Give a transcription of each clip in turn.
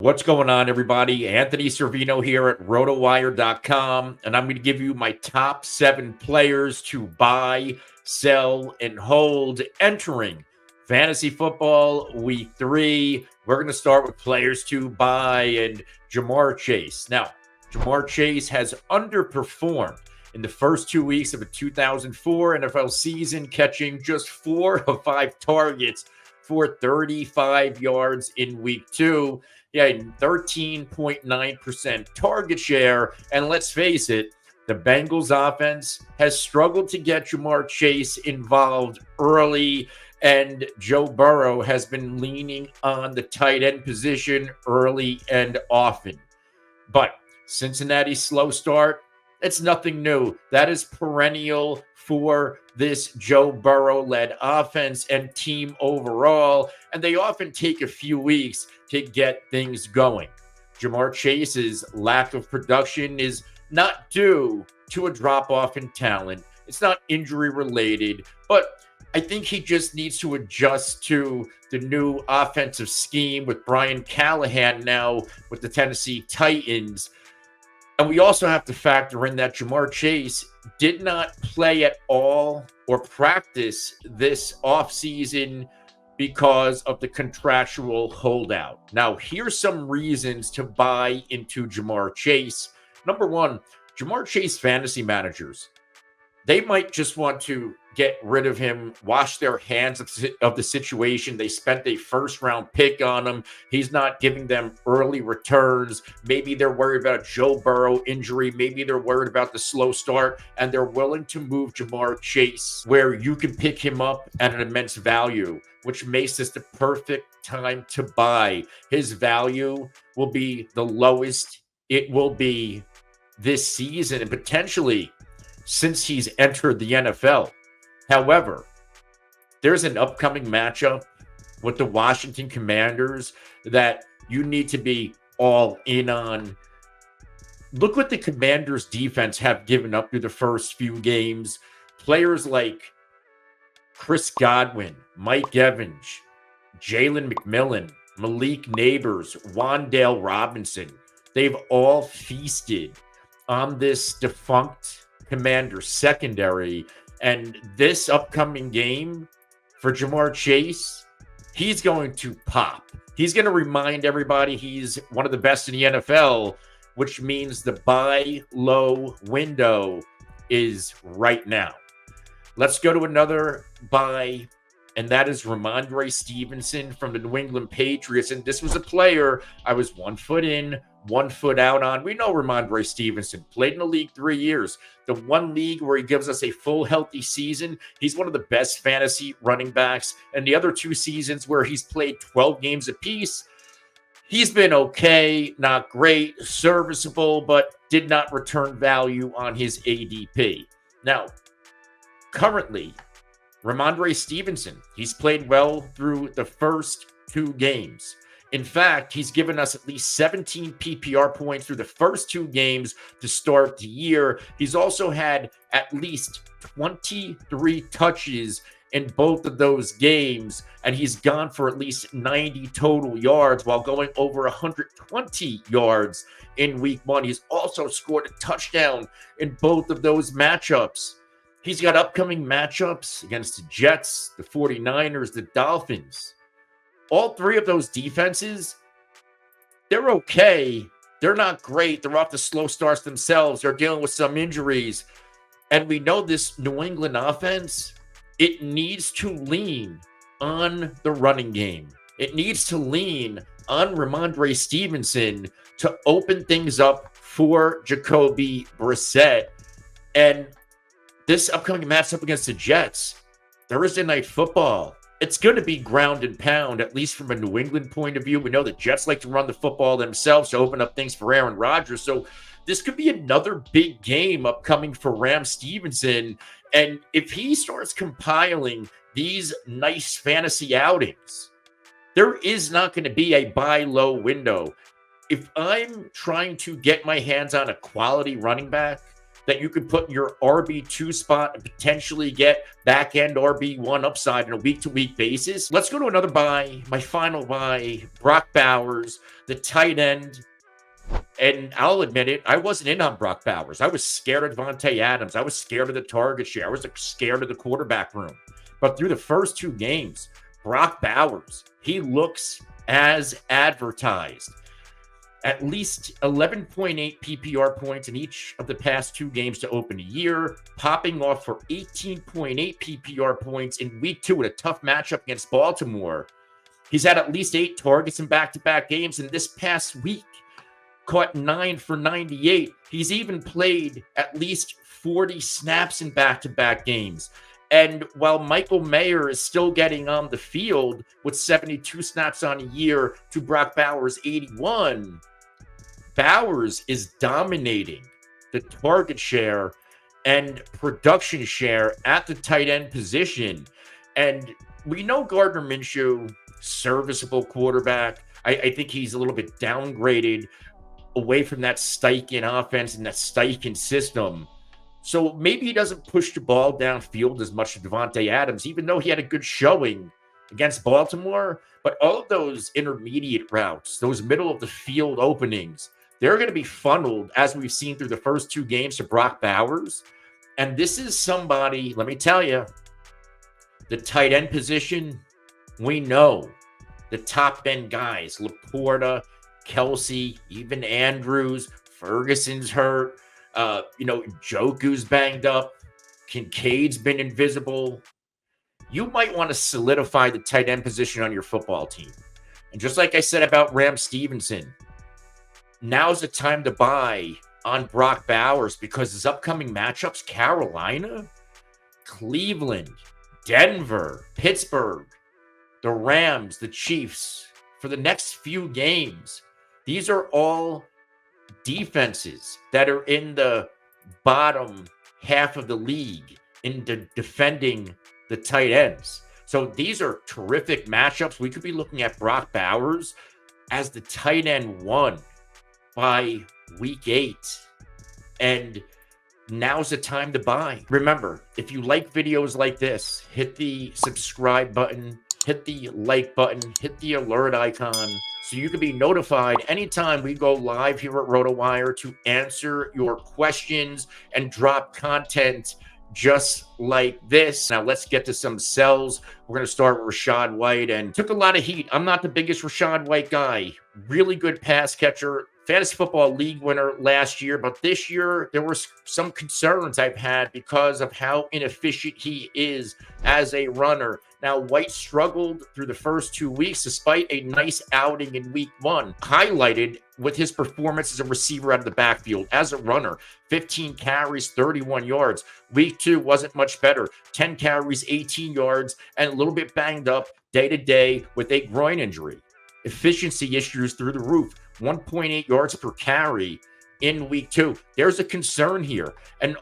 What's going on, everybody? Anthony Cervino here at Rotowire.com, and I'm going to give you my top 7 players to buy, sell, and hold entering Fantasy Football Week 3. We're going to start with players to buy and Ja'Marr Chase. Now, Ja'Marr Chase has underperformed in the first 2 weeks of a 2004 NFL season, catching just 4 of 5 targets for 35 yards in Week 2. Yeah, 13.9% target share. And let's face it, the Bengals offense has struggled to get Ja'Marr Chase involved early, and Joe Burrow has been leaning on the tight end position early and often. But Cincinnati's slow start, it's nothing new. That is perennial for this Joe Burrow-led offense and team overall, and they often take a few weeks to get things going. Ja'Marr Chase's lack of production is not due to a drop-off in talent. It's not injury-related, but I think he just needs to adjust to the new offensive scheme with Brian Callahan now with the Tennessee Titans. And we also have to factor in that Ja'Marr Chase did not play at all or practice this offseason because of the contractual holdout. Now, here's some reasons to buy into Ja'Marr Chase. Number one, Ja'Marr Chase fantasy managers, they might just want to get rid of him, wash their hands of the situation. They spent a first-round pick on him. He's not giving them early returns. Maybe they're worried about Joe Burrow injury. Maybe they're worried about the slow start, and they're willing to move Ja'Marr Chase where you can pick him up at an immense value, which makes this the perfect time to buy. His value will be the lowest it will be this season and potentially since he's entered the NFL. However, there's an upcoming matchup with the Washington Commanders that you need to be all in on. Look what the Commanders defense have given up through the first few games. Players like Chris Godwin, Mike Evans, Jalen McMillan, Malik Neighbors, Wan'Dale Robinson. They've all feasted on this defunct Commander secondary. And this upcoming game for Ja'Marr Chase, he's going to pop. He's going to remind everybody he's one of the best in the NFL, which means the buy low window is right now. Let's go to another buy, and that is Rhamndre Stevenson from the New England Patriots. And this was a player I was 1 foot in, 1 foot out on. We know Rhamndre Stevenson played in the league 3 years. The one league where he gives us a full healthy season, he's one of the best fantasy running backs. And the other 2 seasons where he's played 12 games apiece, he's been okay, not great, serviceable, but did not return value on his ADP. Now, currently, Rhamndre Stevenson, he's played well through the first 2 games. In fact, he's given us at least 17 PPR points through the first 2 games to start the year. He's also had at least 23 touches in both of those games, and he's gone for at least 90 total yards while going over 120 yards in Week 1. He's also scored a touchdown in both of those matchups. He's got upcoming matchups against the Jets, the 49ers, the Dolphins. All 3 of those defenses, they're okay. They're not great. They're off the slow starts themselves. They're dealing with some injuries. And we know this New England offense, it needs to lean on the running game. It needs to lean on Rhamondre Stevenson to open things up for Jacoby Brissett. And this upcoming matchup against the Jets, Thursday Night Football, it's going to be ground and pound, at least from a New England point of view. We know the Jets like to run the football themselves to open up things for Aaron Rodgers. So this could be another big game upcoming for Ram Stevenson. And if he starts compiling these nice fantasy outings, there is not going to be a buy low window. If I'm trying to get my hands on a quality running back that you could put in your RB2 spot and potentially get back-end RB1 upside on a week-to-week basis. Let's go to another buy, my final buy, Brock Bowers, the tight end. And I'll admit it, I wasn't in on Brock Bowers. I was scared of Devontae Adams. I was scared of the target share. I was scared of the quarterback room. But through the first 2 games, Brock Bowers, he looks as advertised. At least 11.8 PPR points in each of the past 2 games to open a year, popping off for 18.8 PPR points in week 2 in a tough matchup against Baltimore. He's had at least 8 targets in back-to-back games, and this past week, caught 9 for 98. He's even played at least 40 snaps in back-to-back games. And while Michael Mayer is still getting on the field with 72 snaps on a year to Brock Bowers' 81, Bowers is dominating the target share and production share at the tight end position. And we know Gardner Minshew, serviceable quarterback. I think he's a little bit downgraded away from that Steichen offense and that Steichen system. So maybe he doesn't push the ball downfield as much as Devontae Adams, even though he had a good showing against Baltimore. But all of those intermediate routes, those middle of the field openings, they're going to be funneled, as we've seen through the first 2 games, to Brock Bowers. And this is somebody, let me tell you, the tight end position, we know the top end guys, Laporta, Kelsey, even Andrews, Ferguson's hurt. Njoku's banged up. Kincaid's been invisible. You might want to solidify the tight end position on your football team. And just like I said about Rhamndre Stevenson, now's the time to buy on Brock Bowers because his upcoming matchups, Carolina, Cleveland, Denver, Pittsburgh, the Rams, the Chiefs, for the next few games, these are all defenses that are in the bottom half of the league into defending the tight ends. So these are terrific matchups. We could be looking at Brock Bowers as the tight end 1 by week 8. And now's the time to buy. Remember, if you like videos like this, hit the subscribe button, hit the like button, hit the alert icon, so you can be notified anytime we go live here at Rotowire to answer your questions and drop content just like this. Now let's get to some sells. We're going to start with Rashaad White, and took a lot of heat. I'm not the biggest Rashaad White guy. Really good pass catcher. Fantasy Football League winner last year, but this year there were some concerns I've had because of how inefficient he is as a runner. Now, White struggled through the first 2 weeks despite a nice outing in week 1, highlighted with his performance as a receiver out of the backfield. As a runner, 15 carries, 31 yards. Week 2 wasn't much better. 10 carries, 18 yards, and a little bit banged up day-to-day with a groin injury. Efficiency issues through the roof. 1.8 yards per carry in week 2. There's a concern here. And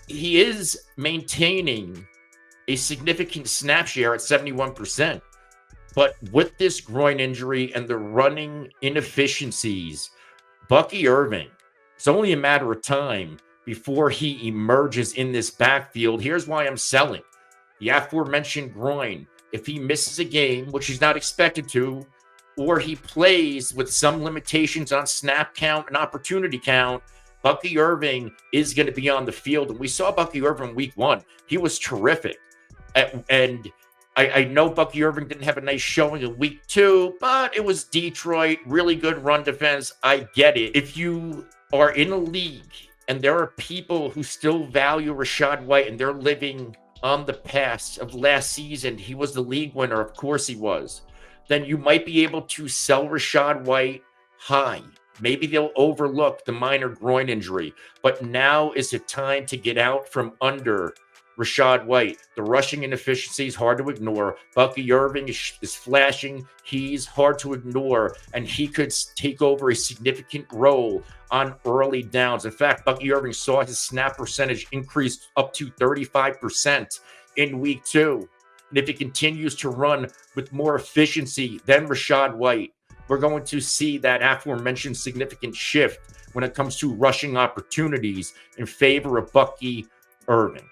he is maintaining a significant snap share at 71%. But with this groin injury and the running inefficiencies, Bucky Irving, it's only a matter of time before he emerges in this backfield. Here's why I'm selling. The aforementioned groin, if he misses a game, which he's not expected to, or he plays with some limitations on snap count and opportunity count, Bucky Irving is going to be on the field. And we saw Bucky Irving week 1. He was terrific. And I know Bucky Irving didn't have a nice showing in week 2, but it was Detroit, really good run defense. I get it. If you are in a league and there are people who still value Rashaad White and they're living on the past of last season, he was the league winner. Of course he was. Then you might be able to sell Rashaad White high. Maybe they'll overlook the minor groin injury, but now is the time to get out from under Rashaad White. The rushing inefficiency is hard to ignore. Bucky Irving is flashing. He's hard to ignore, and he could take over a significant role on early downs. In fact, Bucky Irving saw his snap percentage increase up to 35% in week 2. And if he continues to run with more efficiency than Rashaad White, we're going to see that aforementioned significant shift when it comes to rushing opportunities in favor of Bucky Irving.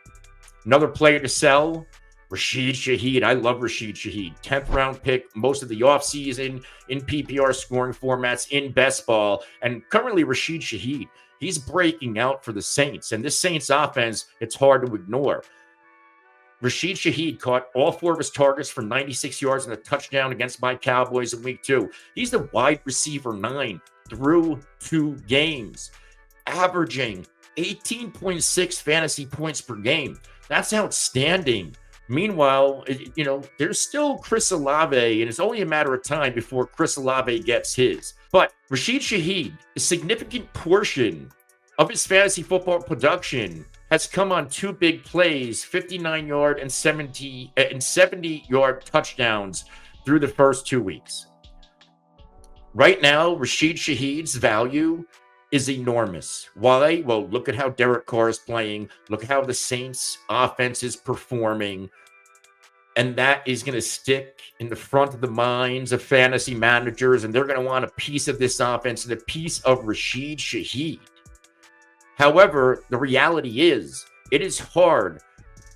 Another player to sell, Rashid Shaheed. I love Rashid Shaheed. 10th round pick, most of the offseason in PPR scoring formats in best ball. And currently Rashid Shaheed, he's breaking out for the Saints. And this Saints offense, it's hard to ignore. Rashid Shaheed caught all 4 of his targets for 96 yards and a touchdown against my Cowboys in week 2. He's the wide receiver 9 through 2 games, averaging 18.6 fantasy points per game. That's outstanding. Meanwhile, there's still Chris Olave, and it's only a matter of time before Chris Olave gets his. But Rashid Shaheed, a significant portion of his fantasy football production has come on 2 big plays, 59-yard and 70-yard touchdowns through the first 2 weeks. Right now, Rashid Shaheed's value is enormous. Why? Well, look at how Derek Carr is playing. Look at how the Saints offense is performing. And that is going to stick in the front of the minds of fantasy managers, and they're going to want a piece of this offense and a piece of Rashid Shaheed. However, the reality is, it is hard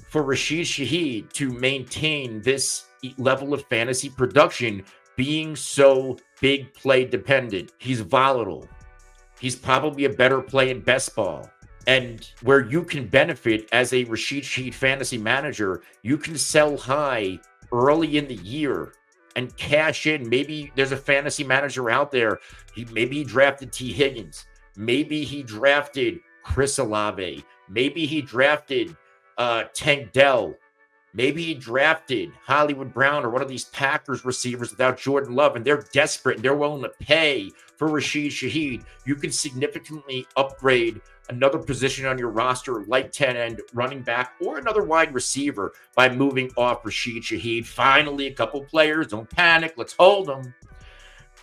for Rashid Shaheed to maintain this level of fantasy production being so big play dependent. He's volatile. He's probably a better play in best ball. And where you can benefit as a Rashid Shaheed fantasy manager, you can sell high early in the year and cash in. Maybe there's a fantasy manager out there. Maybe he drafted T. Higgins. Maybe he drafted Chris Olave. Maybe he drafted Tank Dell. Maybe he drafted Hollywood Brown or one of these Packers receivers without Jordan Love, and they're desperate and they're willing to pay for Rashid Shaheed. You can significantly upgrade another position on your roster, like 10 end, running back, or another wide receiver by moving off Rashid Shaheed. Finally, a couple players. Don't panic. Let's hold them.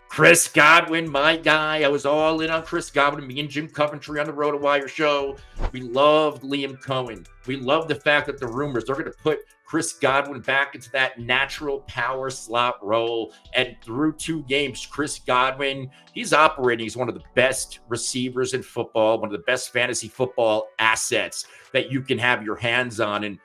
Chris Godwin, my guy. I was all in on Chris Godwin. Me and Jim Coventry on the Rotowire show. We loved Liam Cohen. We love the fact that the rumors, they're going to put Chris Godwin back into that natural power slot role. And through 2 games, Chris Godwin, he's operating as one of the best receivers in football, one of the best fantasy football assets that you can have your hands on. And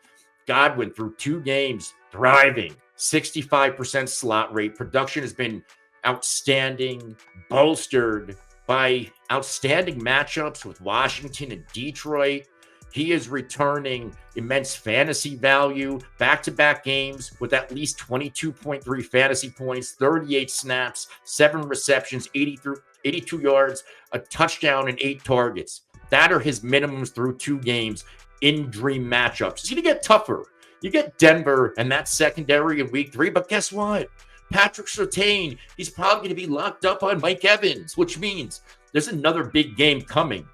Godwin, through 2 games, thriving, 65% slot rate. Production has been outstanding, bolstered by outstanding matchups with Washington and Detroit. He is returning immense fantasy value, back-to-back games with at least 22.3 fantasy points, 38 snaps, 7 receptions, 82 yards, a touchdown, and 8 targets. That are his minimums through 2 games in dream matchups. It's going to get tougher. You get Denver and that secondary in week 3, but guess what? Patrick Surtain, he's probably going to be locked up on Mike Evans, which means there's another big game coming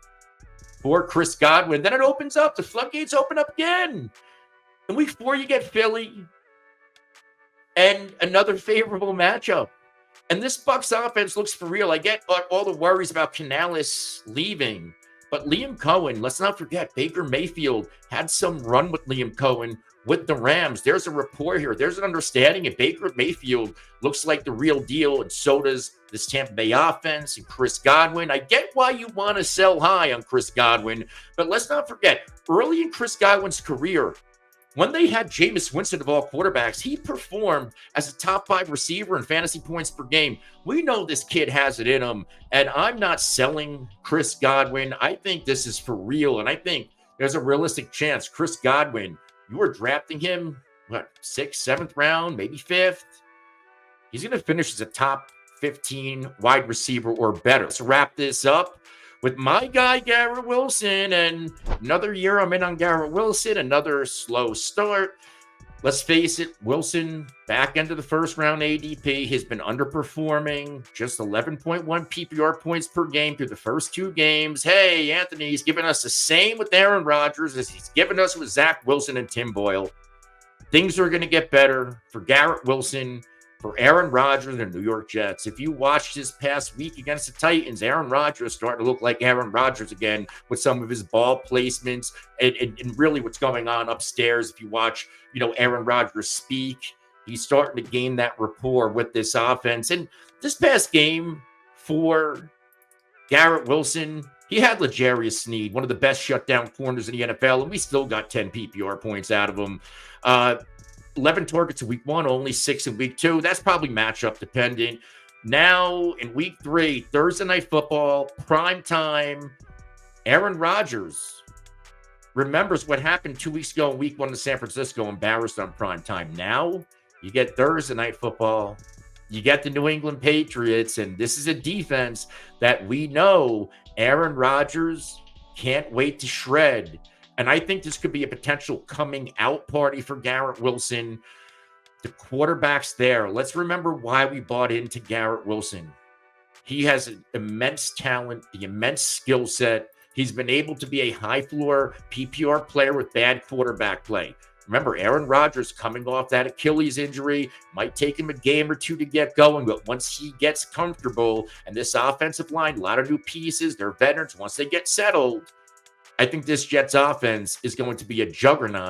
for Chris Godwin. Then it opens up. The floodgates open up again. In week 4, you get Philly and another favorable matchup. And this Bucs offense looks for real. I get all the worries about Canales leaving, but Liam Cohen, let's not forget, Baker Mayfield had some run with Liam Cohen with the Rams. There's a rapport here. There's an understanding, and Baker Mayfield looks like the real deal, and so does this Tampa Bay offense and Chris Godwin. I get why you want to sell high on Chris Godwin, but let's not forget, early in Chris Godwin's career, when they had Jameis Winston of all quarterbacks, he performed as a top 5 receiver in fantasy points per game. We know this kid has it in him, and I'm not selling Chris Godwin. I think this is for real, and I think there's a realistic chance Chris Godwin, you are drafting him, 6th, 7th round, maybe 5th. He's going to finish as a top 15 wide receiver or better. Let's wrap this up with my guy, Garret Wilson. And another year I'm in on Garret Wilson, another slow start. Let's face it, Wilson, back end of the first round ADP, has been underperforming. Just 11.1 PPR points per game through the first 2 games. Hey, Anthony, he's given us the same with Aaron Rodgers as he's given us with Zach Wilson and Tim Boyle. Things are going to get better for Garret Wilson, for Aaron Rodgers and the New York Jets. If you watched this past week against the Titans, Aaron Rodgers starting to look like Aaron Rodgers again with some of his ball placements and really what's going on upstairs. If you watch, Aaron Rodgers speak, he's starting to gain that rapport with this offense. And this past game for Garret Wilson, he had L'Jarius Sneed, one of the best shutdown corners in the NFL, and we still got 10 PPR points out of him. 11 targets in week 1, only 6 in week 2. That's probably matchup dependent. Now, in week 3, Thursday Night Football, prime time, Aaron Rodgers remembers what happened 2 weeks ago in week 1 in San Francisco, embarrassed on prime time. Now, you get Thursday Night Football. You get the New England Patriots, and this is a defense that we know Aaron Rodgers can't wait to shred. And I think this could be a potential coming out party for Garret Wilson. The quarterback's there. Let's remember why we bought into Garret Wilson. He has an immense talent, the immense skill set. He's been able to be a high-floor PPR player with bad quarterback play. Remember, Aaron Rodgers coming off that Achilles injury, might take him a game or two to get going, but once he gets comfortable, and this offensive line, a lot of new pieces, they're veterans, once they get settled, I think this Jets offense is going to be a juggernaut.